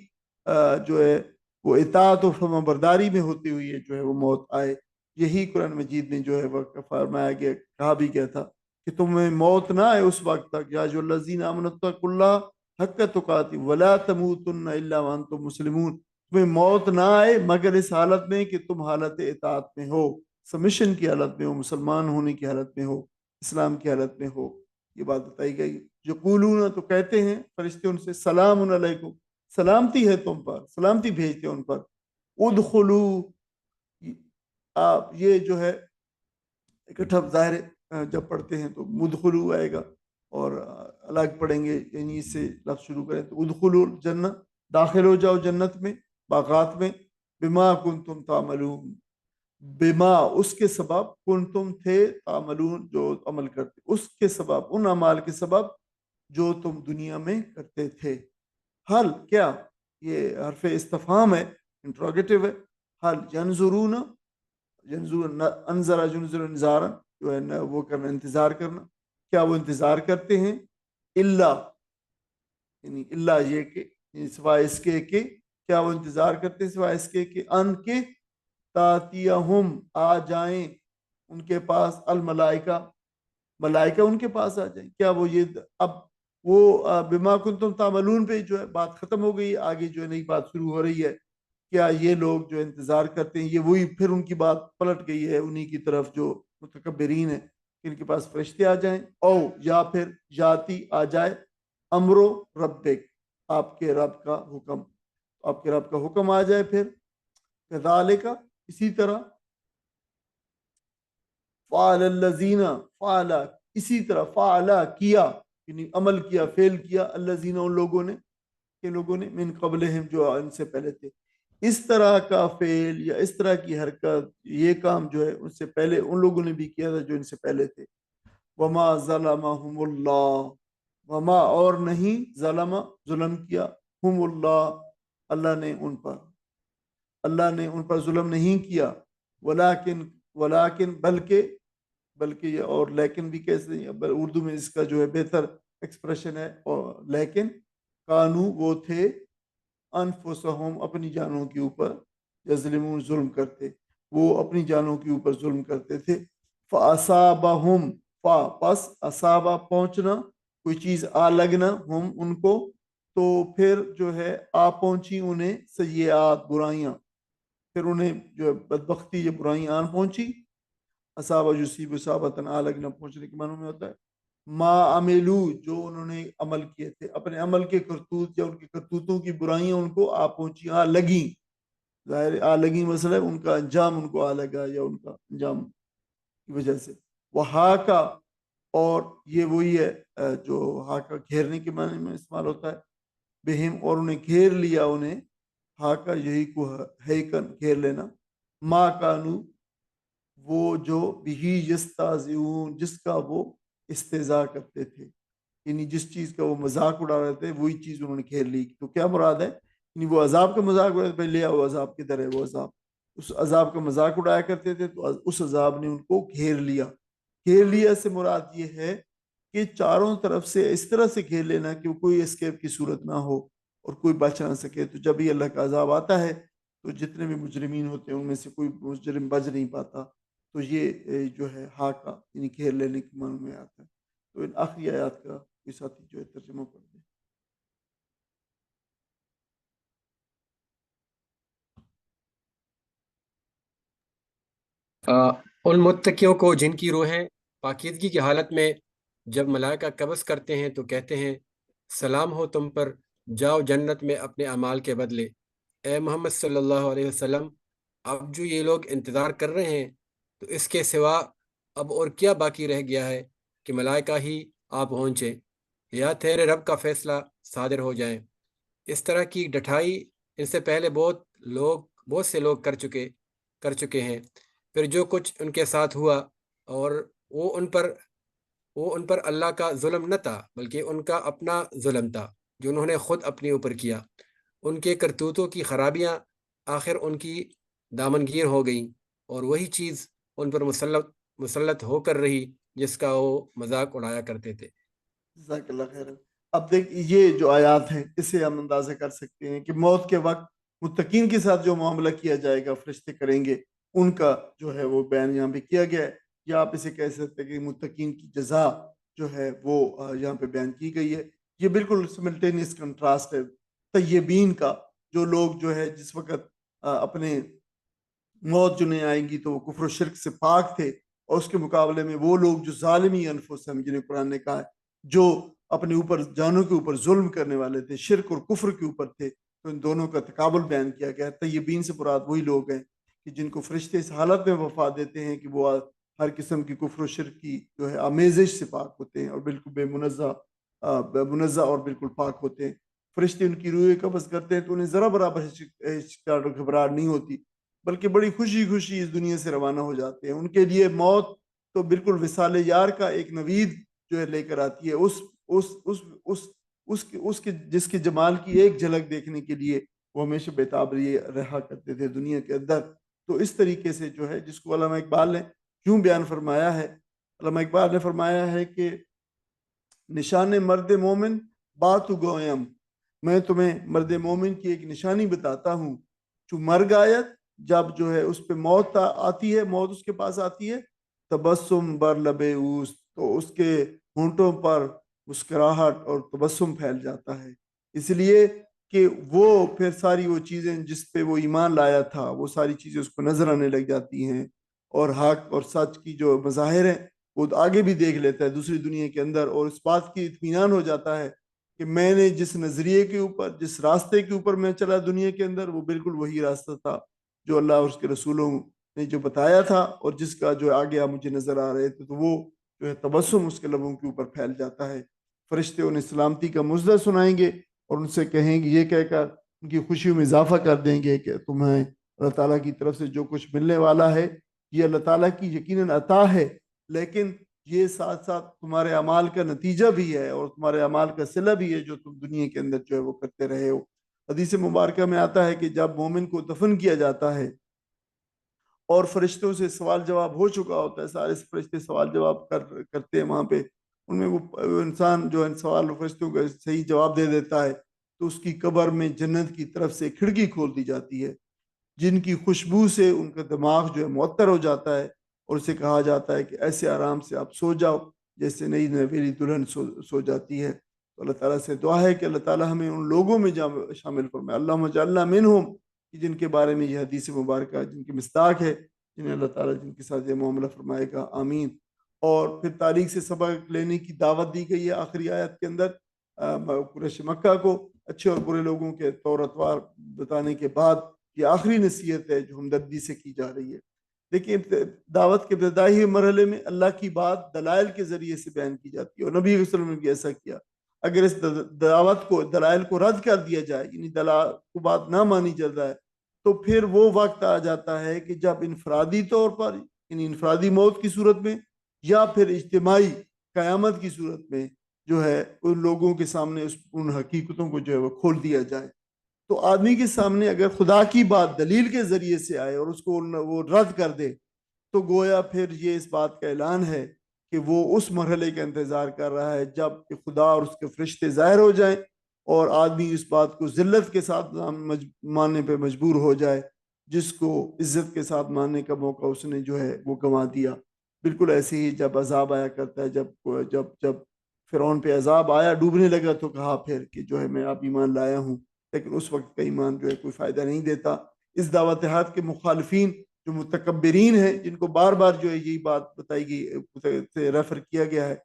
Speaker 1: جو ہے وہ اطاعت و فرما برداری میں ہوتے ہوئے جو ہے وہ موت آئے. یہی قرآن مجید میں جو ہے وہ فرمایا گیا, کہا بھی گیا تھا کہ تمہیں موت نہ آئے اس وقت تک, یا جو الذین آمنوا اتقوا اللہ حق تقاتی ولا تموتن الا وانتم مسلمون, تمہیں موت نہ آئے مگر اس حالت میں کہ تم حالت اطاعت میں ہو, سبمیشن کی حالت میں ہو, مسلمان ہونے کی حالت میں ہو, اسلام کی حالت میں ہو. یہ بات بتائی گئی. یقولون تو کہتے ہیں فرشتے ان سے سلام علیکم, سلامتی ہے تم پر, سلامتی بھیجتے ہیں ان پر. ادخلو, آپ یہ جو ہے اکٹھا ظاہر جب پڑھتے ہیں تو مدخلو آئے گا اور الگ پڑھیں گے, یعنی اس سے لفظ شروع کریں تو ادخلو الجنہ, داخل ہو جاؤ جنت میں, باغات میں. بما کنتم تعملون, بما اس کے سبب, کنتم تھے, تعملون جو عمل کرتے, اس کے سبب, ان اعمال کے سبب جو تم دنیا میں کرتے تھے. حل کیا, یہ حرف استفہام ہے, انٹروگیٹو ہے. حل ینظرون, انظر ینظر انظارا جو ہے وہ کرنا, انتظار کرنا, کیا وہ انتظار کرتے ہیں, اللہ یعنی اللہ یہ کہ سوائے اس کے کہ, کیا وہ انتظار کرتے ہیں سوائے اس کے کہ ان کے تاتیہم آ جائیں ان کے پاس الملائکہ, ملائکہ ان کے پاس آ جائیں. کیا وہ یہ اب وہ بما کنتم تعملون پہ جو ہے بات ختم ہو گئی, آگے جو ہے نئی بات شروع ہو رہی ہے. کیا یہ لوگ جو انتظار کرتے ہیں, یہ وہی پھر ان کی بات پلٹ گئی ہے انہی کی طرف جو متکبرین ہیں کہ ان کے پاس فرشتے آ جائیں, او یا پھر جاتی آ جائے امرو ربک, آپ کے رب کا حکم, آپ کے رب کا حکم آ جائے. پھر کذالک, اسی طرح, فعل الذین, فعل اسی طرح, فعل کیا یعنی عمل کیا, فعل کیا, الذین ان لوگوں نے, کہ لوگوں نے, من قبلہم جو ان سے پہلے تھے. اس طرح کا فعل یا اس طرح کی حرکت, یہ کام جو ہے ان سے پہلے ان لوگوں نے بھی کیا تھا جو ان سے پہلے تھے. وما ظلمہم اللہ, وما اور نہیں, ظلم ظلم کیا, ہم اللہ اللہ نے ان پر, اللہ نے ان پر ظلم نہیں کیا. ولیکن بلکہ یہ, اور لیکن بھی کیسے, اردو میں اس کا جو ہے بہتر ایکسپریشن ہے, اور لیکن کانو وہ تھے, انفسہم اپنی جانوں کے اوپر, یظلمون ظلم کرتے, وہ اپنی جانوں کے اوپر ظلم کرتے تھے. فاصابہم, پس اصابہ پہنچنا, کوئی چیز آ لگنا, ہم ان کو, تو پھر جو ہے آ پہنچی انہیں سیئات برائیاں, پھر انہیں جو ہے بدبختی یا برائیاں آن پہنچی. اصابہ یصیب اصابتاً, آ لگنا پہنچنے کے معنی میں ہوتا ہے. ما عملو, جو انہوں نے عمل کیے تھے, اپنے عمل کے کرتوت یا ان کے کرتوتوں کی برائیاں ان کو آ پہنچی, آ لگیں, ظاہر آ لگیں مسئلہ ہے, ان کا انجام ان کو آ لگا یا ان کا انجام کی وجہ سے. وہ ہاکا, اور یہ وہی ہے جو ہاکا گھیرنے کے معنی میں استعمال ہوتا ہے, بہم اور انہیں گھیر لیا, انہیں ہاکا یہی کو ہے کن, گھیر لینا. ما کانو وہ جو بہی یستہزئون, جس کا وہ استہزاء کرتے تھے, یعنی جس چیز کا وہ مذاق اڑا رہے تھے وہی چیز انہوں نے گھیر لی. تو کیا مراد ہے, یعنی وہ عذاب کا مذاق اڑا رہے تھے, لے آؤ عذاب کدھر ہے, وہ عذاب, اس عذاب کا مذاق اڑایا کرتے تھے تو اس عذاب نے ان کو گھیر لیا. گھیر لیا سے مراد یہ ہے کہ چاروں طرف سے اس طرح سے گھیر لینا کہ کوئی اسکیپ کی صورت نہ ہو اور کوئی بچ نہ سکے. تو جب ہی اللہ کا عذاب آتا ہے تو جتنے بھی مجرمین ہوتے ہیں ان میں سے کوئی مجرم بچ نہیں پاتا. تو یہ جو ہے ہا کا یعنی گھیر لینے کے معنی میں آتا ہے. تو ان آخری آیات کا کوئی ساتھی جو ہے ترجمہ پڑھ دیں.
Speaker 2: ان متقیوں کو جن کی روحیں پاکیزگی کی حالت میں جب ملائکہ قبض کرتے ہیں تو کہتے ہیں سلام ہو تم پر، جاؤ جنت میں اپنے اعمال کے بدلے. اے محمد صلی اللہ علیہ وسلم، اب جو یہ لوگ انتظار کر رہے ہیں تو اس کے سوا اب اور کیا باقی رہ گیا ہے کہ ملائکہ ہی آ پہنچے یا تیرے رب کا فیصلہ صادر ہو جائے. اس طرح کی ڈٹھائی ان سے پہلے بہت سے لوگ کر چکے ہیں. پھر جو کچھ ان کے ساتھ ہوا اور وہ ان پر اللہ کا ظلم نہ تھا بلکہ ان کا اپنا ظلم تھا جو انہوں نے خود اپنے اوپر کیا. ان کے کرتوتوں کی خرابیاں آخر ان کی دامنگیر ہو گئیں اور وہی چیز ان پر مسلط ہو کر رہی جس کا وہ مذاق اڑایا کرتے تھے.
Speaker 1: جزاک اللہ خیر. اب دیکھ یہ جو آیات ہیں اس سے ہم اندازہ کر سکتے ہیں کہ موت کے وقت متقین کے ساتھ جو معاملہ کیا جائے گا فرشتے کریں گے ان کا جو ہے وہ بیان یہاں پہ کیا گیا ہے. یا آپ اسے کہہ سکتے ہیں کہ متقین کی جزا جو ہے وہ یہاں پہ بیان کی گئی ہے. یہ بالکل سملٹینیس کنٹراسٹ ہے طیبین کا، جو لوگ جو ہے جس وقت اپنے موت جو نہیں آئیں گی تو وہ کفر و شرک سے پاک تھے، اور اس کے مقابلے میں وہ لوگ جو ظالمی انفس ہیں جنہیں قرآن نے کہا ہے جو اپنے اوپر جانوں کے اوپر ظلم کرنے والے تھے، شرک اور کفر کے اوپر تھے. تو ان دونوں کا تقابل بیان کیا گیا. طیبین سے مراد وہی لوگ ہیں کہ جن کو فرشتے اس حالت میں وفا دیتے ہیں کہ وہ ہر قسم کی کفر و شرک کی جو ہے آمیزش سے پاک ہوتے ہیں اور بالکل بے منزہ اور بالکل پاک ہوتے ہیں. فرشتے ان کی روحیں قبض کرتے ہیں تو انہیں ذرا برابر گھبراہٹ نہیں ہوتی، بلکہ بڑی خوشی خوشی اس دنیا سے روانہ ہو جاتے ہیں. ان کے لیے موت تو بالکل وصال یار کا ایک نوید جو ہے لے کر آتی ہے. اس کے جس کے جمال کی ایک جھلک دیکھنے کے لیے وہ ہمیشہ بےتاب رہا کرتے تھے دنیا کے اندر. تو اس طریقے سے جو ہے جس کو علامہ اقبال نے کیوں بیان فرمایا ہے، علامہ اقبال نے فرمایا ہے کہ نشان مرد مومن بات گویم، میں تمہیں مرد مومن کی ایک نشانی بتاتا ہوں. جو مرگ آیت جب جو ہے اس پہ موت آتی ہے، موت اس کے پاس آتی ہے، تبسم بر لبے اوس، تو اس کے ہونٹوں پر مسکراہٹ اور تبسم پھیل جاتا ہے. اس لیے کہ وہ پھر ساری وہ چیزیں جس پہ وہ ایمان لایا تھا وہ ساری چیزیں اس کو نظر آنے لگ جاتی ہیں، اور حق اور سچ کی جو مظاہر ہیں وہ آگے بھی دیکھ لیتا ہے دوسری دنیا کے اندر، اور اس بات کی اطمینان ہو جاتا ہے کہ میں نے جس نظریے کے اوپر، جس راستے کے اوپر میں چلا دنیا کے اندر، وہ بالکل وہی راستہ تھا جو اللہ اور اس کے رسولوں نے جو بتایا تھا اور جس کا جو آگے مجھے نظر آ رہے تھے. تو وہ جو ہے تبسم اس کے لبوں کے اوپر پھیل جاتا ہے. فرشتے انہیں سلامتی کا مژدہ سنائیں گے اور ان سے کہیں گے، یہ کہہ کر ان کی خوشیوں میں اضافہ کر دیں گے کہ تمہیں اللہ تعالیٰ کی طرف سے جو کچھ ملنے والا ہے یہ اللہ تعالیٰ کی یقیناً عطا ہے، لیکن یہ ساتھ ساتھ تمہارے اعمال کا نتیجہ بھی ہے اور تمہارے اعمال کا صلہ بھی ہے جو تم دنیا کے اندر جو ہے وہ کرتے رہے ہو. حدیث مبارکہ میں آتا ہے کہ جب مومن کو دفن کیا جاتا ہے اور فرشتوں سے سوال جواب ہو چکا ہوتا ہے، سارے فرشتے سوال جواب کرتے ہیں وہاں پہ، ان میں وہ انسان جو ہے سوال فرشتوں کا صحیح جواب دے دیتا ہے تو اس کی قبر میں جنت کی طرف سے کھڑکی کھول دی جاتی ہے جن کی خوشبو سے ان کا دماغ جو ہے معطر ہو جاتا ہے، اور اسے کہا جاتا ہے کہ ایسے آرام سے آپ سو جاؤ جیسے نئی نویلی دلہن سو جاتی ہے. تو اللہ تعالیٰ سے دعا ہے کہ اللہ تعالیٰ ہمیں ان لوگوں میں شامل فرمائے، اللہم اجعلنا منہم، جن کے بارے میں یہ حدیث مبارکہ جن کی مصداق ہے، جنہیں اللہ تعالیٰ جن کے ساتھ یہ معاملہ فرمائے گا، آمین. اور پھر تاریخ سے سبق لینے کی دعوت دی گئی ہے آخری آیت کے اندر قریش مکہ کو اچھے اور برے لوگوں کے طور اطوار بتانے کے بعد. یہ آخری نصیحت ہے جو ہمدردی سے کی جا رہی ہے. دیکھیں دعوت کے ابتدائی مرحلے میں اللہ کی بات دلائل کے ذریعے سے بیان کی جاتی ہے اور نبی صلی اللہ علیہ وسلم نے بھی ایسا کیا. اگر اس دعوت کو دلائل کو رد کر دیا جائے، یعنی دلائل کو بات نہ مانی جائے، تو پھر وہ وقت آ جاتا ہے کہ جب انفرادی طور پر، یعنی انفرادی موت کی صورت میں یا پھر اجتماعی قیامت کی صورت میں جو ہے ان لوگوں کے سامنے ان حقیقتوں کو جو ہے وہ کھول دیا جائے. تو آدمی کے سامنے اگر خدا کی بات دلیل کے ذریعے سے آئے اور اس کو وہ رد کر دے تو گویا پھر یہ اس بات کا اعلان ہے کہ وہ اس مرحلے کا انتظار کر رہا ہے جب کہ خدا اور اس کے فرشتے ظاہر ہو جائیں اور آدمی اس بات کو ذلت کے ساتھ ماننے پہ مجبور ہو جائے جس کو عزت کے ساتھ ماننے کا موقع اس نے جو ہے وہ گنوا دیا۔ بالکل ایسے ہی جب عذاب آیا کرتا ہے، جب فرعون پہ عذاب آیا، ڈوبنے لگا، تو کہا پھر کہ جو ہے میں اب ایمان لایا ہوں، لیکن اس وقت کا ایمان جو ہے کوئی فائدہ نہیں دیتا۔ اس دعوت حق کے مخالفین جو متکبرین ہیں، جن کو بار بار جو ہے یہی بات بتائی گئی، ریفر کیا گیا ہے،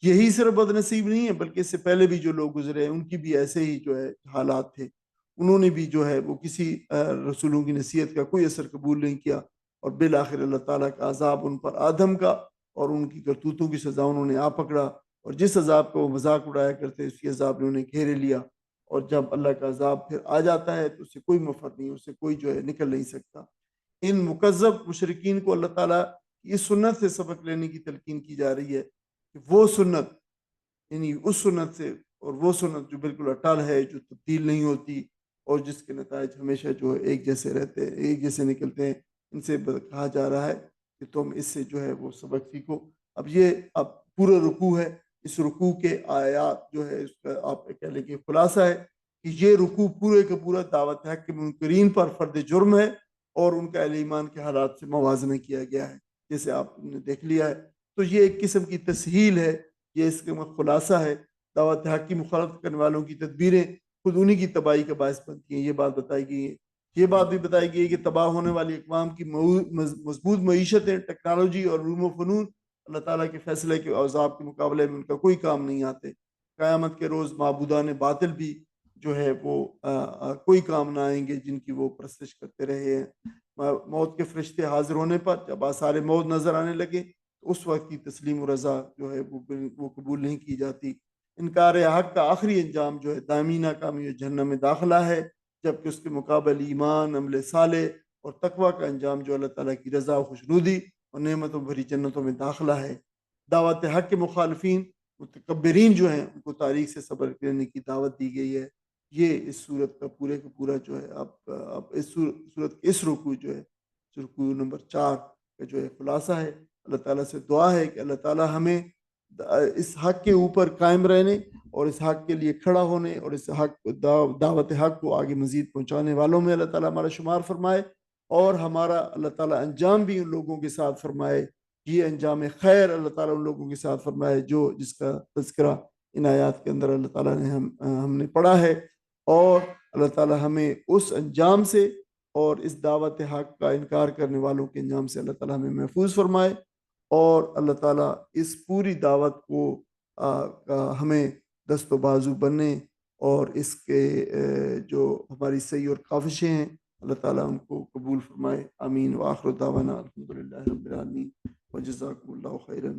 Speaker 1: یہی صرف بد نصیب نہیں ہے بلکہ اس سے پہلے بھی جو لوگ گزرے ہیں ان کی بھی ایسے ہی جو ہے حالات تھے۔ انہوں نے بھی جو ہے وہ کسی رسولوں کی نصیحت کا کوئی اثر قبول نہیں کیا، اور بالآخر اللہ تعالیٰ کا عذاب ان پر آدم کا اور ان کی کرتوتوں کی سزا انہوں نے آ پکڑا، اور جس عذاب کا وہ مذاق اڑایا کرتے اسی عذاب نے انہیں گھیرے لیا۔ اور جب اللہ کا عذاب پھر آ جاتا ہے تو اس سے کوئی مفر نہیں، اس سے کوئی جو ہے نکل نہیں سکتا۔ ان مکذب مشرکین کو اللہ تعالیٰ کی اس سنت سے سبق لینے کی تلقین کی جا رہی ہے کہ وہ سنت، یعنی اس سنت سے، اور وہ سنت جو بالکل اٹل ہے، جو تبدیل نہیں ہوتی، اور جس کے نتائج ہمیشہ جو ہے ایک جیسے رہتے ہیں، ایک جیسے نکلتے ہیں، ان سے کہا جا رہا ہے کہ تم اس سے جو ہے وہ سبق سیکھو۔ اب یہ پورا رکوع ہے، اس رکوع کے آیات جو ہے اس کا آپ کہہ لیں کہ خلاصہ ہے کہ یہ رکوع پورے کا پورا دعوت حق کے منکرین پر فرد جرم ہے اور ان کا اہل ایمان کے حالات سے موازنہ کیا گیا ہے، جیسے آپ نے دیکھ لیا ہے۔ تو یہ ایک قسم کی تسہیل ہے، یہ اس کا خلاصہ ہے۔ دعوت حق کی مخالفت کرنے والوں کی تدبیریں خود انہی کی تباہی کا باعث بنتی ہیں، یہ بات بتائی گئی ہے۔ یہ بات بھی بتائی گئی ہے کہ تباہ ہونے والی اقوام کی مضبوط معیشتیں، ٹیکنالوجی اور علوم و فنون اللہ تعالیٰ کے فیصلے کے عذاب کے مقابلے میں ان کا کوئی کام نہیں آتے۔ قیامت کے روز معبودان باطل بھی جو ہے وہ کوئی کام نہ آئیں گے جن کی وہ پرستش کرتے رہے ہیں۔ موت کے فرشتے حاضر ہونے پر جب آثار موت نظر آنے لگے تو اس وقت کی تسلیم و رضا جو ہے وہ قبول نہیں کی جاتی۔ انکار حق کا آخری انجام جو ہے دائمی ناکامی و جہنم میں داخلہ ہے، جبکہ اس کے مقابل ایمان، عمل صالح اور تقوی کا انجام جو اللہ تعالیٰ کی رضا و خوشنودی اور نعمتوں بھری جنتوں میں داخلہ ہے۔ دعوت حق کے مخالفین، متکبرین جو ہیں، ان کو تاریخ سے صبر کرنے کی دعوت دی گئی ہے۔ یہ اس صورت کا پورے کا پورا جو ہے اب اس صورت کے اس رکوع جو ہے، رکوع نمبر 4 کا جو ہے خلاصہ ہے۔ اللہ تعالیٰ سے دعا ہے کہ اللہ تعالیٰ ہمیں اس حق کے اوپر قائم رہنے اور اس حق کے لیے کھڑا ہونے اور اس حق دعوت حق کو آگے مزید پہنچانے والوں میں اللہ تعالیٰ ہمارا شمار فرمائے، اور ہمارا اللہ تعالیٰ انجام بھی ان لوگوں کے ساتھ فرمائے، یہ انجام خیر اللہ تعالیٰ ان لوگوں کے ساتھ فرمائے جس کا تذکرہ ان آیات کے اندر اللہ تعالیٰ نے ہم نے پڑھا ہے، اور اللہ تعالیٰ ہمیں اس انجام سے اور اس دعوت حق کا انکار کرنے والوں کے انجام سے اللہ تعالیٰ ہمیں محفوظ فرمائے، اور اللہ تعالیٰ اس پوری دعوت کو ہمیں دست و بازو بننے اور اس کے جو ہماری صحیح اور کاوشیں ہیں اللہ تعالیٰ ان کو قبول فرمائے۔ آمین۔ وآخر دعوانا الحمدللہ رب العالمین وجزاکم اللہ خیرا۔